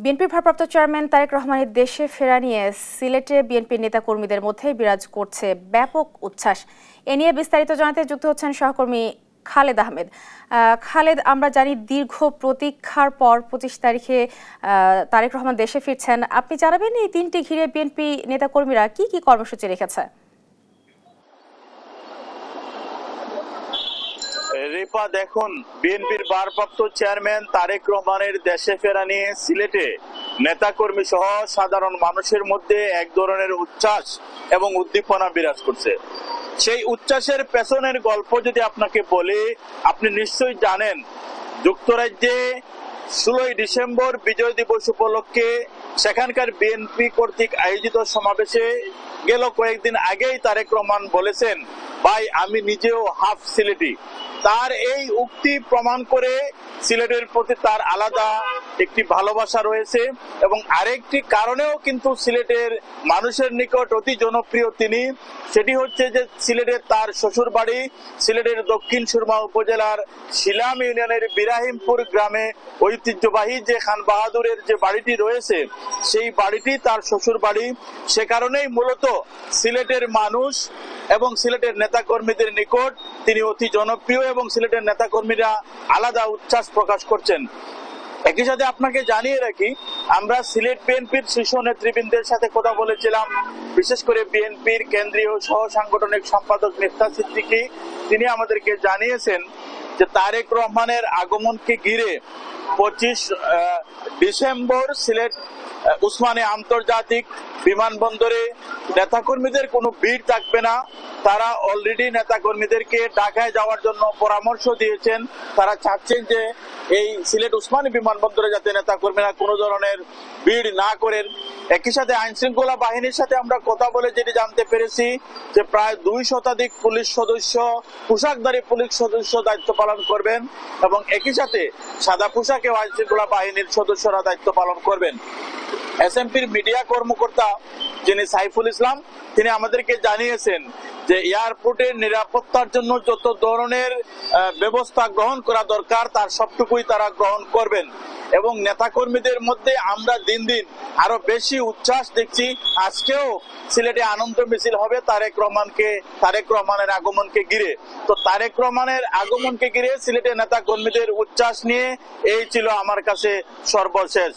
বিএনপির ভারপ্রাপ্ত চেয়ারম্যান তারেক রহমানের দেশে ফেরা নিয়ে সিলেটে বিএনপির নেতাকর্মীদের মধ্যে বিরাজ করছে ব্যাপক উচ্ছ্বাস। এ নিয়ে বিস্তারিত জানাতে যুক্ত হচ্ছেন সহকর্মী খালেদ আহমেদ। খালেদ, আমরা জানি দীর্ঘ প্রতীক্ষার পর 25 তারিখে তারেক রহমান দেশে ফিরছেন। আপনি জানাবেন এই দিনটি ঘিরে বিএনপি নেতাকর্মীরা কি কি কর্মসূচি রেখেছে? রিপা, দেখুন, বিএনপির ভারপ্রাপ্ত চেয়ারম্যান তারেক রহমানের দেশে ফেরা নিয়ে সিলেটে নেতাকর্মী সহ সাধারণ মানুষের মধ্যে এক ধরনের উচ্ছ্বাস এবং উদ্দীপনা বিরাজ করছে। সেই উচ্ছ্বাসের পেছনের গল্প যদি আপনাকে বলি, আপনি নিশ্চয়ই জানেন যুক্তরাজ্যে 16 ডিসেম্বর বিজয় দিবস উপলক্ষে সেখানকার বিএনপি কর্তৃক আয়োজিত সমাবেশে গেল কয়েকদিন আগেই তারেক রহমান বলেছেন, ভাই আমি নিজেও হাফ সিলেটি। তার এই উক্তি প্রমাণ করে সিলেটের প্রতি তার আলাদা একটি ভালোবাসা রয়েছে এবং আরেকটি কারণেও কিন্তু সিলেটের মানুষের নিকট অতি জনপ্রিয় তিনি। সেটি হচ্ছে যে সিলেটের তার শ্বশুর বাড়ি সিলেটের দক্ষিণ সুরমা উপজেলার শিলাম ইউনিয়নের বিরাহিমপুর গ্রামে ঐতিহ্যবাহী যে খান বাহাদুরের যে বাড়িটি রয়েছে সেই বাড়িটি তার শ্বশুর বাড়ি। সে কারণেই মূলত সিলেটের মানুষ এবং সিলেটের নেতাকর্মীদের নিকট তিনি অতি জনপ্রিয় এবং সিলেটের নেতাকর্মীরা আলাদা উচ্ছ্বাস প্রকাশ করছেন। একই সাথে আপনাকে জানিয়ে রাখি, আমরা সিলেট বিএনপির শীর্ষ নেতৃবৃন্দের সাথে কথা বলেছিলাম, বিশেষ করে বিএনপির কেন্দ্রীয় সহ সাংগঠনিক সম্পাদক মিফতা সিদ্দিকী। তিনি আমাদেরকে জানিয়েছেন যে তারেক রহমানের আগমনকে ঘিরে 25 ডিসেম্বর সিলেট উসমানী আন্তর্জাতিক বিমানবন্দরে নেতাকর্মীদের কোনো ভিড় থাকবে না। তারা অলরেডি নেতাকর্মীদেরকে ঢাকায় যাওয়ার জন্য পরামর্শ দিয়েছেন। তারা চাচ্ছেন যে এই সিলেট উসমানী বিমানবন্দরে যাতে নেতাকর্মীরা কোনো ধরনের ভিড় না করেন। একই সাথে আইন শৃঙ্খলা বাহিনীর সাথে আমরা কথা বলে যেটি জানতে পেরেছি যে প্রায় 2 শতাধিক পুলিশ সদস্য, পোশাকধারী পুলিশ সদস্য দায়িত্ব পালন করবেন এবং একই সাথে সাদা পোশাকেও আইন শৃঙ্খলা বাহিনীর সদস্যরা দায়িত্ব পালন করবেন। এসএমপির মিডিয়া কর্মকর্তা যিনি সাইফুল ইসলাম, তিনি আমাদেরকে জানিয়েছেন যে এয়ারপোর্টের নিরাপত্তার জন্য যত ধরনের ব্যবস্থা গ্রহণ করা দরকার তার সবটুকুই তারা গ্রহণ করবেন এবং নেতাকর্মীদের মধ্যে আমরা দিন দিন আরো বেশি উচ্ছ্বাস দেখছি। আজকেও সিলেটে আনন্দ মিছিল হবে তারেক রহমানের আগমনকে ঘিরে। তো তারেক রহমানের আগমনকে ঘিরে সিলেটের নেতাকর্মীদের উচ্ছ্বাস নিয়ে এই ছিল আমার কাছে সর্বশেষ।